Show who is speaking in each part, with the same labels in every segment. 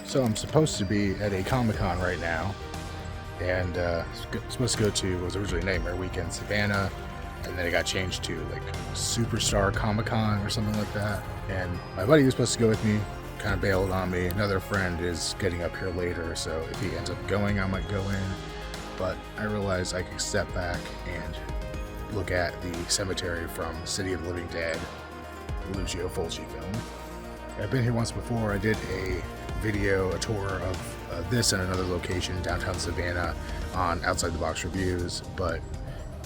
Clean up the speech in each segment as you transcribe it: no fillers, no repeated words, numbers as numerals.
Speaker 1: So I'm supposed to be at a Comic-Con right now, and supposed to go to what was originally Nightmare Weekend Savannah, and then it got changed to like Superstar Comic-Con or something like that. And my buddy was supposed to go with me, kind of bailed on me. Another friend is getting up here later, so if he ends up going, I might go in. But I realized I could step back and look at the cemetery from City of the Living Dead, Lucio Fulci film. I've been here once before. I did a tour of this and another location, downtown Savannah, on Outside the Box Reviews, but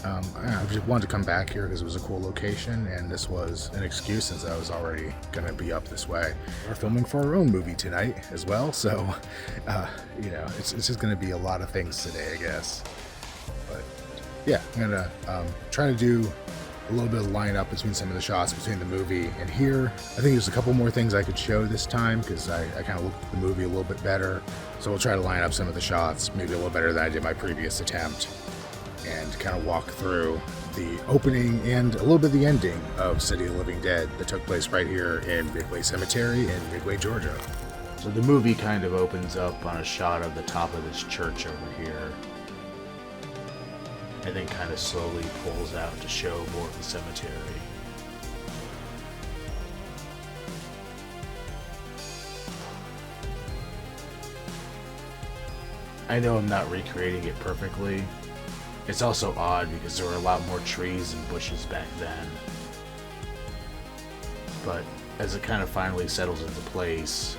Speaker 1: I just wanted to come back here because it was a cool location, and this was an excuse since I was already going to be up this way. We're filming for our own movie tonight as well, so, it's just going to be a lot of things today, I guess. But, yeah, I'm going to try to do a little bit of line up between some of the shots between the movie and here. I think there's a couple more things I could show this time because I kind of looked at the movie a little bit better. So we'll try to line up some of the shots maybe a little better than I did my previous attempt, and kind of walk through the opening and a little bit of the ending of City of the Living Dead that took place right here in Midway Cemetery in Midway, Georgia. So the movie kind of opens up on a shot of the top of this church over here, and then kind of slowly pulls out to show more of the cemetery. I know I'm not recreating it perfectly. It's also odd because there were a lot more trees and bushes back then. But as it kind of finally settles into place,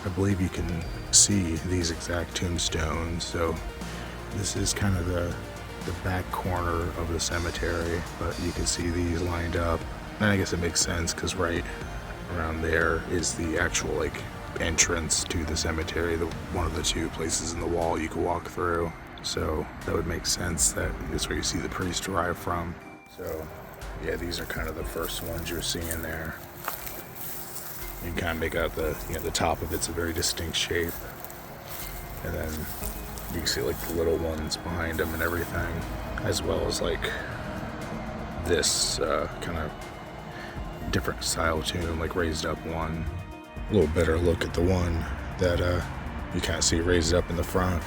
Speaker 1: I believe you can see these exact tombstones. So this is kind of the back corner of the cemetery, but you can see these lined up. And I guess it makes sense because right around there is the actual entrance to the cemetery, one of the two places in the wall you can walk through. So that would make sense that that's where you see the priest arrive from. So yeah, these are kind of the first ones you're seeing there. You can kind of make out the top of it's a very distinct shape, and then you can see the little ones behind them and everything, as well as this kind of different style tomb, raised up one. A little better look at the one that you kind of see raised up in the front.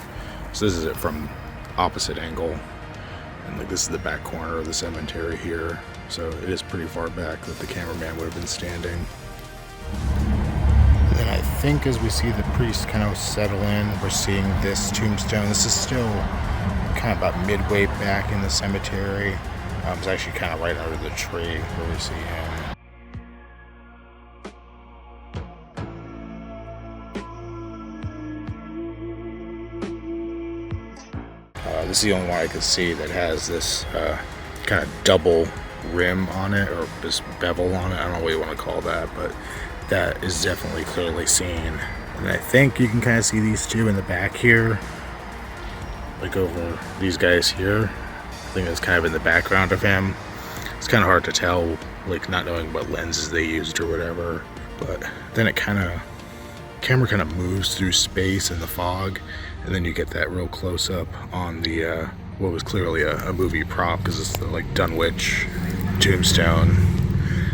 Speaker 1: So this is it from opposite angle, and this is the back corner of the cemetery here. So it is pretty far back that the cameraman would have been standing. And I think as we see the priest kind of settle in, we're seeing this tombstone. This is still kind of about midway back in the cemetery. It's actually kind of right under the tree where we see him. This is the only one I could see that has this kind of double rim on it, or this bevel on it. I don't know what you want to call that, but that is definitely clearly seen. And I think you can kind of see these two in the back here, over these guys here. I think that's kind of in the background of him. It's kind of hard to tell, not knowing what lenses they used or whatever. But then camera kind of moves through space and the fog, and then you get that real close up on the what was clearly a movie prop, because it's the Dunwich tombstone.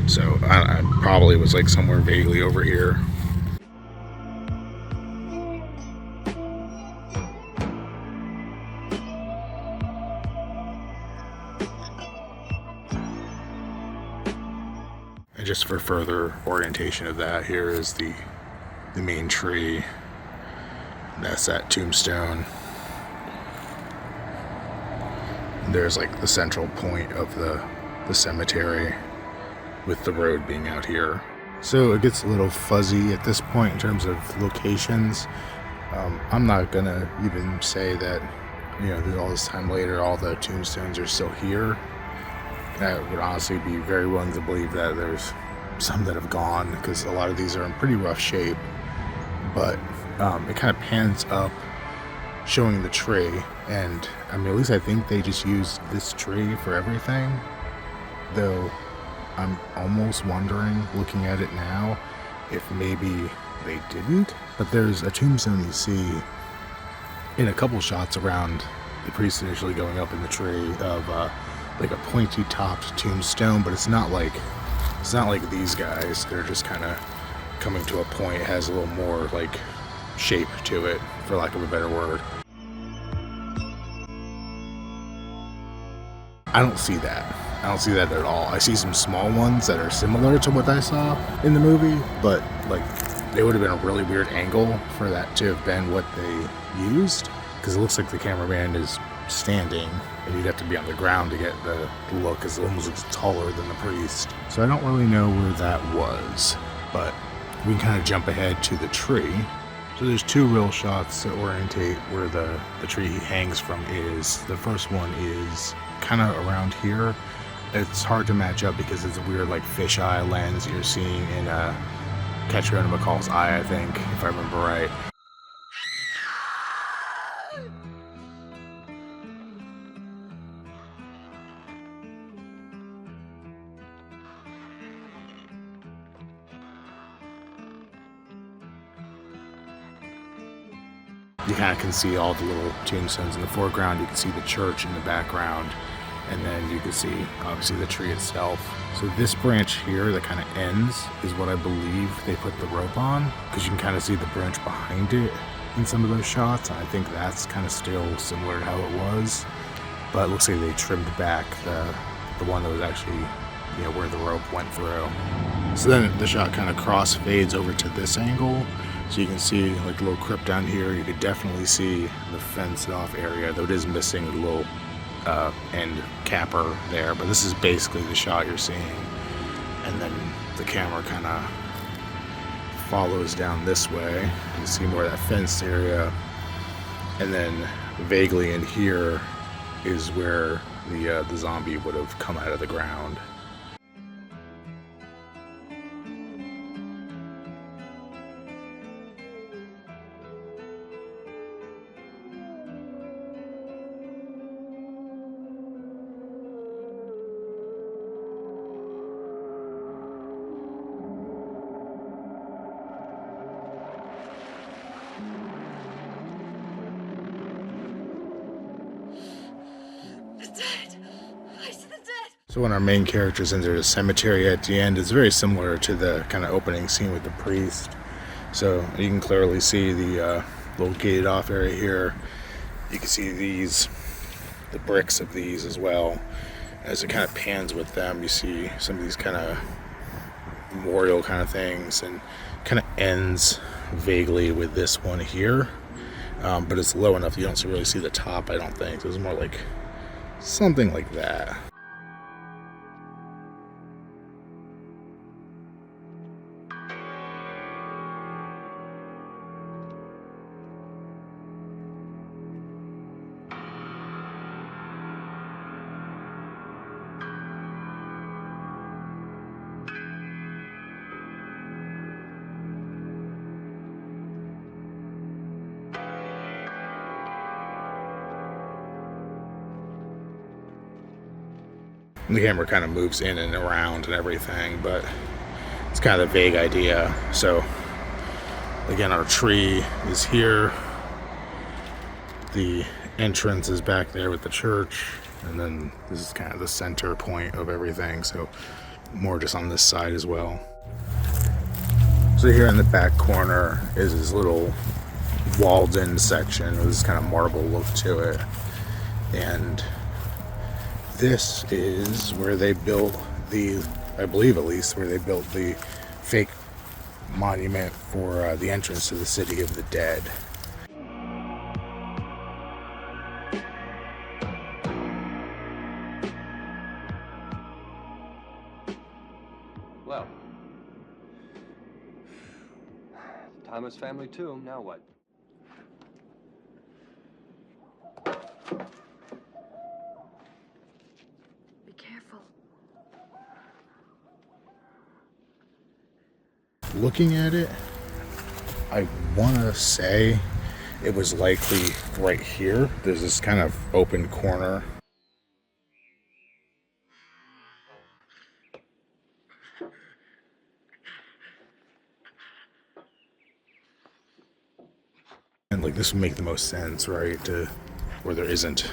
Speaker 1: So I probably was somewhere vaguely over here. And just for further orientation of that, here is the main tree. That's that tombstone. There's like the central point of the cemetery with the road being out here. So it gets a little fuzzy at this point in terms of locations. I'm not gonna even say that, you know, all this time later all the tombstones are still here. I would honestly be very willing to believe that there's some that have gone, because a lot of these are in pretty rough shape. But it kind of pans up showing the tree, and I mean, at least I think they just used this tree for everything, though I'm almost wondering, looking at it now, if maybe they didn't. But there's a tombstone you see in a couple shots around the priest initially going up in the tree of like a pointy topped tombstone, but it's not like these guys. They're just kind of coming to a point. It has a little more like shape to it, for lack of a better word. I don't see that. I don't see that at all. I see some small ones that are similar to what I saw in the movie, but like it would have been a really weird angle for that to have been what they used, because it looks like the cameraman is standing and you'd have to be on the ground to get the look, because it almost looks taller than the priest. So I don't really know where that was, but we can kind of jump ahead to the tree. So there's two real shots to orientate where the tree he hangs from is. The first one is kind of around here. It's hard to match up because it's a weird like fisheye lens you're seeing in Catriona McCall's eye, I think, if I remember right. You kind of can see all the little tombstones in the foreground. You can see the church in the background, and then you can see obviously the tree itself. So this branch here that kind of ends is what I believe they put the rope on, because you can kind of see the branch behind it in some of those shots. I think that's kind of still similar to how it was, but it looks like they trimmed back the one that was actually, you know, where the rope went through. So then the shot kind of cross fades over to this angle. So you can see like a little crypt down here. You could definitely see the fenced off area, though it is missing a little end capper there. But this is basically the shot you're seeing. And then the camera kind of follows down this way. You can see more of that fenced area. And then vaguely in here is where the zombie would have come out of the ground. So when our main characters enter the cemetery at the end, it's very similar to the kind of opening scene with the priest. So you can clearly see the little gated off area here. You can see the bricks of these as well. As it kind of pans with them, you see some of these kind of memorial kind of things, and kind of ends vaguely with this one here. But it's low enough you don't really see the top, I don't think. So it's more like something like that. The camera kind of moves in and around and everything, but it's kind of a vague idea. So again, our tree is here, the entrance is back there with the church, and then this is kind of the center point of everything, so more just on this side as well. So here in the back corner is this little walled in section with this kind of marble look to it, and this is where they built I believe at least, where they built the fake monument for the entrance to the City of the Dead.
Speaker 2: I'm his family too. Now what?
Speaker 3: Be careful.
Speaker 1: Looking at it, I want to say it was likely right here. There's this kind of open corner. And like this would make the most sense, right? To where there isn't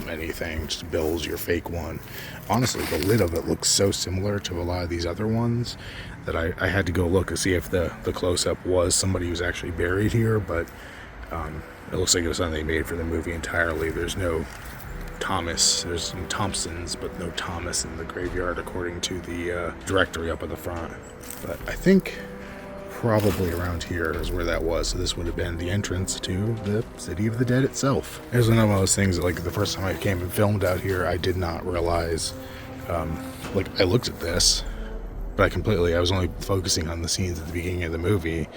Speaker 1: anything, just builds your fake one. Honestly, the lid of it looks so similar to a lot of these other ones that I had to go look to see if the close-up was somebody who's actually buried here, but it looks like it was something they made for the movie entirely. There's no Thomas, there's some Thompsons, but no Thomas in the graveyard according to the directory up at the front. But I think probably around here is where that was. So this would have been the entrance to the City of the Dead itself. It was one of those things that, like, the first time I came and filmed out here, I did not realize, like, I looked at this, but I was only focusing on the scenes at the beginning of the movie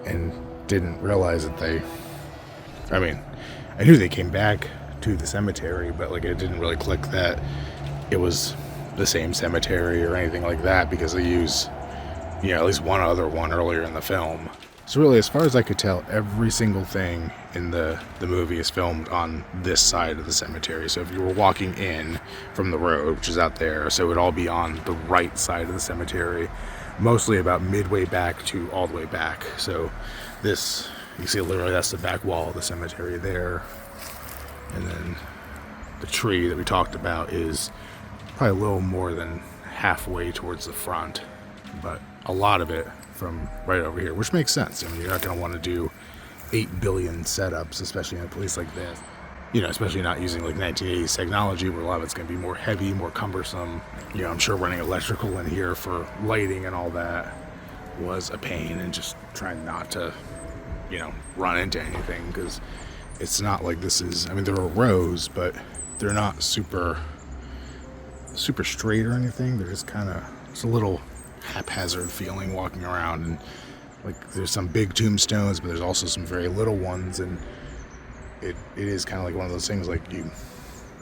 Speaker 1: and didn't realize that I knew they came back to the cemetery, but like it didn't really click that it was the same cemetery or anything like that, because they use, at least one other one earlier in the film. So really, as far as I could tell, every single thing in the movie is filmed on this side of the cemetery. So if you were walking in from the road, which is out there, so it would all be on the right side of the cemetery, mostly about midway back to all the way back. So this, you see literally that's the back wall of the cemetery there. And then the tree that we talked about is probably a little more than halfway towards the front, but a lot of it from right over here, which makes sense. I mean, you're not going to want to do 8 billion setups, especially in a place like this. Especially not using like 1980s technology, where a lot of it's going to be more heavy, more cumbersome. I'm sure running electrical in here for lighting and all that was a pain, and just trying not to, run into anything, because it's not like this is, there are rows, but they're not super straight or anything. They're just kind of, it's a little haphazard feeling walking around, and like there's some big tombstones, but there's also some very little ones, and it is kind of like one of those things, like you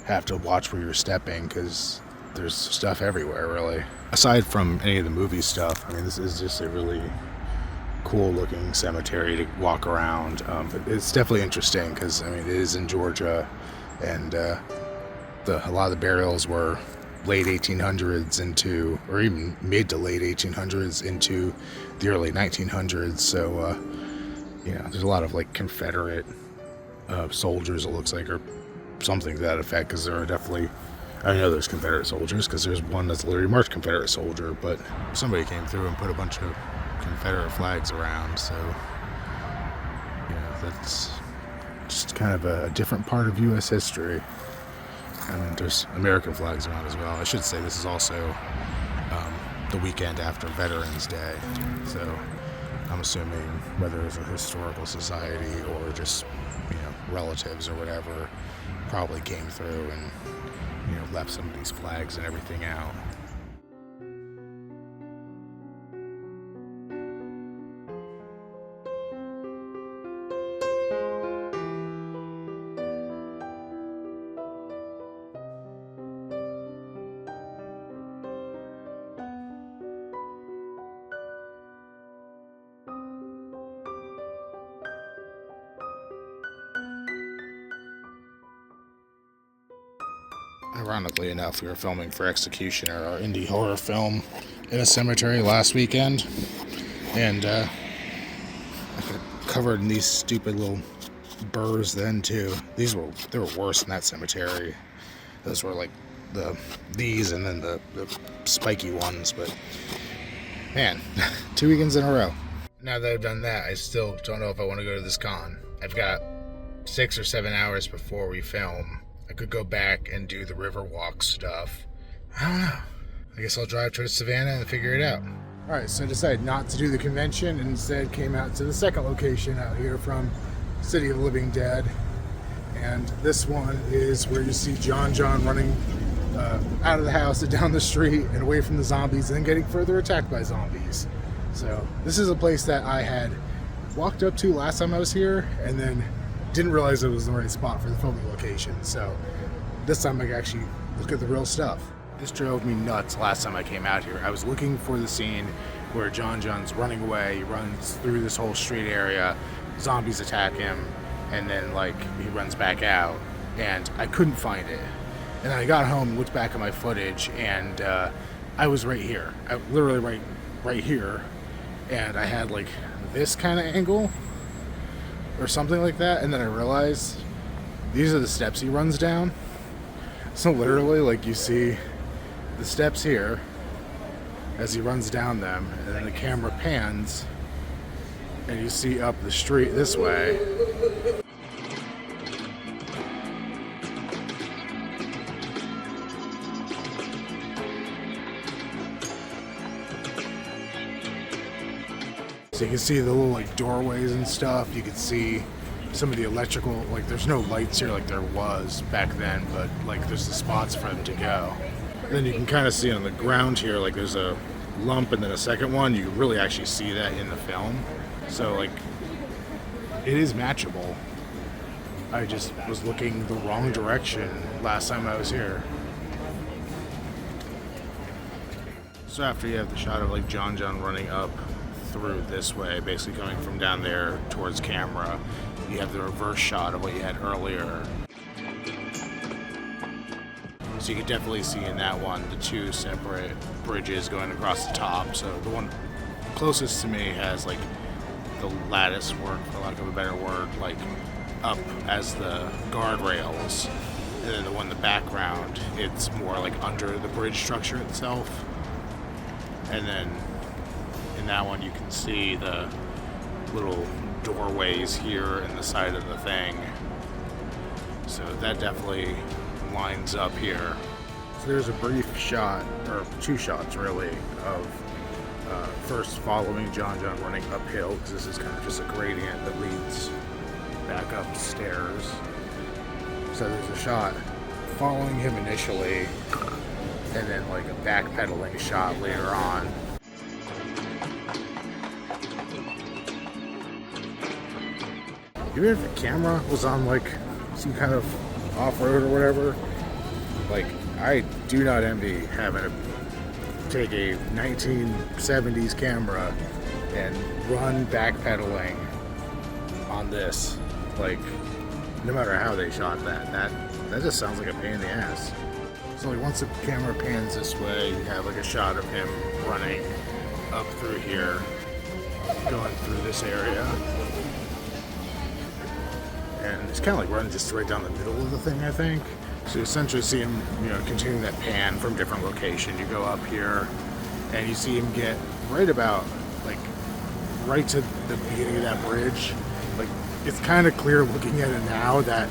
Speaker 1: have to watch where you're stepping, because there's stuff everywhere, really. Aside from any of the movie stuff, this is just a really cool looking cemetery to walk around. It's definitely interesting because it is in Georgia, and a lot of the burials were late 1800s into, or even mid to late 1800s into the early 1900s. So there's a lot of like Confederate soldiers, it looks like, or something to that effect, because there are definitely, I know there's Confederate soldiers, because there's one that's literally marked Confederate soldier, but somebody came through and put a bunch of Confederate flags around, so that's just kind of a different part of U.S. history. And there's American flags around as well. I should say this is also the weekend after Veterans Day, so I'm assuming whether it's a historical society or just relatives or whatever probably came through and left some of these flags and everything out. Ironically enough, we were filming for Executioner, our indie horror film, in a cemetery last weekend, and I got covered in these stupid little burrs then too. They were worse in that cemetery. Those were like these and then the spiky ones, but man, 2 weekends in a row. Now that I've done that, I still don't know if I want to go to this con. I've got 6 or 7 hours before we film. I could go back and do the Riverwalk stuff. I don't know. I guess I'll drive towards Savannah and figure it out. Alright, so I decided not to do the convention and instead came out to the second location out here from City of the Living Dead. And this one is where you see John running out of the house and down the street and away from the zombies and then getting further attacked by zombies. So this is a place that I had walked up to last time I was here, and then didn't realize it was the right spot for the filming location. So this time I could actually look at the real stuff. This drove me nuts last time I came out here. I was looking for the scene where John's running away. He runs through this whole street area. Zombies attack him, and then like he runs back out, and I couldn't find it. And then I got home and looked back at my footage, and I was right here. I literally right here, and I had like this kind of angle or something like that, and then I realized these are the steps he runs down. So literally, like, you see the steps here as he runs down them, and then the camera pans and you see up the street this way. So you can see the little like doorways and stuff. You can see some of the electrical, like there's no lights here like there was back then, but like there's the spots for them to go. And then you can kind of see on the ground here, like there's a lump and then a second one. You can really actually see that in the film. So like it is matchable. I just was looking the wrong direction last time I was here. So after you have the shot of like John running up through this way, basically coming from down there towards camera, you have the reverse shot of what you had earlier. So you can definitely see in that one the two separate bridges going across the top. So the one closest to me has like the lattice work, for lack of a better word, like up as the guardrails, and then the one in the background, it's more like under the bridge structure itself. And then in that one you can see the little doorways here in the side of the thing. So that definitely lines up here. So there's a brief shot, or two shots really, of first following John running uphill, because this is kind of just a gradient that leads back upstairs. So there's a shot following him initially, and then like a backpedaling shot later on. Even if the camera was on like some kind of off-road or whatever, like I do not envy having to take a 1970s camera and run backpedaling on this. Like, no matter how they shot that just sounds like a pain in the ass. So like once the camera pans this way, you have like a shot of him running up through here, going through this area. And it's kind of like running just right down the middle of the thing, I think. So you essentially see him, continuing that pan from different location. You go up here, and you see him get right about, like, right to the beginning of that bridge. Like, it's kind of clear looking at it now that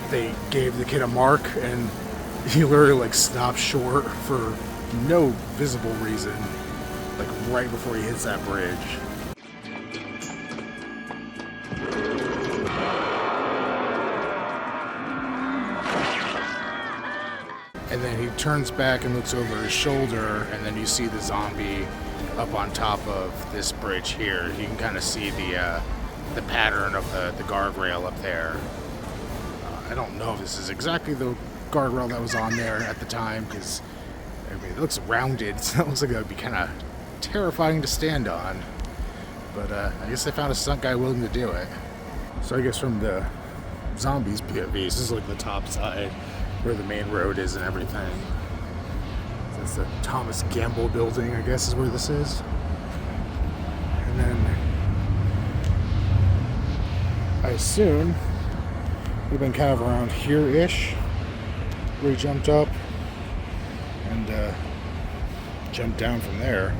Speaker 1: they gave the kid a mark, and he literally, like, stopped short for no visible reason, like, right before he hits that bridge. And then he turns back and looks over his shoulder, and then you see the zombie up on top of this bridge here. You can kind of see the pattern of the guardrail up there. I don't know if this is exactly the guardrail that was on there at the time, because it looks rounded, so it looks like that would be kind of terrifying to stand on. But I guess they found a stunt guy willing to do it. So I guess from the zombies' POV, this is like the top side, where the main road is and everything. That's the Thomas Gamble building, I guess is where this is. And then I assume it would have been kind of around here-ish where he jumped up and jumped down from there.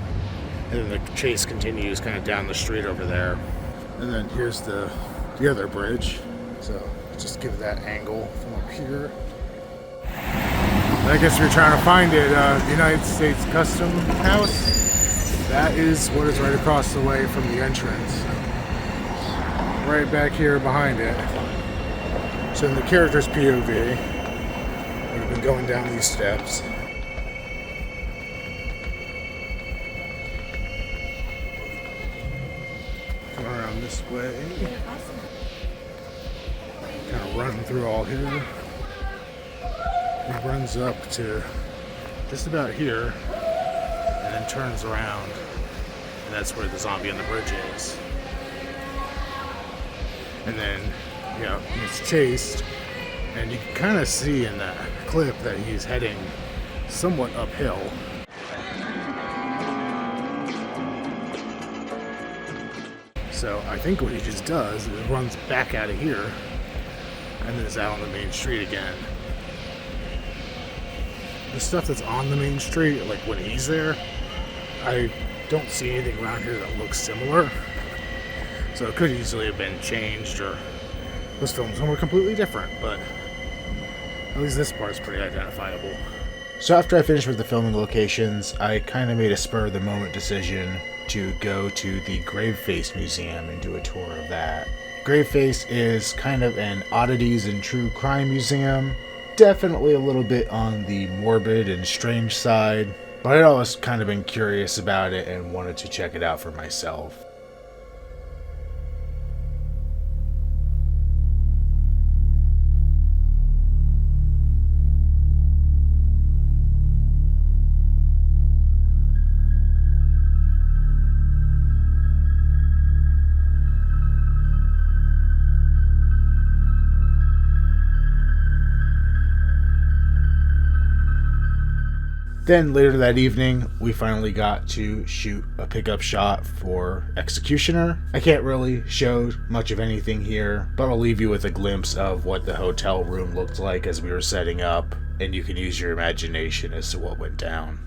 Speaker 1: And then the chase continues kind of down the street over there. And then here's the other bridge. So just give that angle from up here. I guess if you're trying to find it, the United States Custom House, that is what is right across the way from the entrance. Right back here behind it. So in the character's POV, we've been going down these steps. Coming around down this way. Kind of running through all here. It runs up to just about here and then turns around, and that's where the zombie on the bridge is. And then, he's chased, and you can kind of see in that clip that he's heading somewhat uphill. So I think what he just does is runs back out of here and then is out on the main street again. The stuff that's on the main street, like when he's there, I don't see anything around here that looks similar. So it could easily have been changed or was filmed somewhere completely different, but at least this part's pretty identifiable. So after I finished with the filming locations, I kind of made a spur-of-the-moment decision to go to the Graveface Museum and do a tour of that. Graveface is kind of an oddities and true crime museum. Definitely a little bit on the morbid and strange side, but I'd always kind of been curious about it and wanted to check it out for myself. Then later that evening, we finally got to shoot a pickup shot for Executioner. I can't really show much of anything here, but I'll leave you with a glimpse of what the hotel room looked like as we were setting up, and you can use your imagination as to what went down.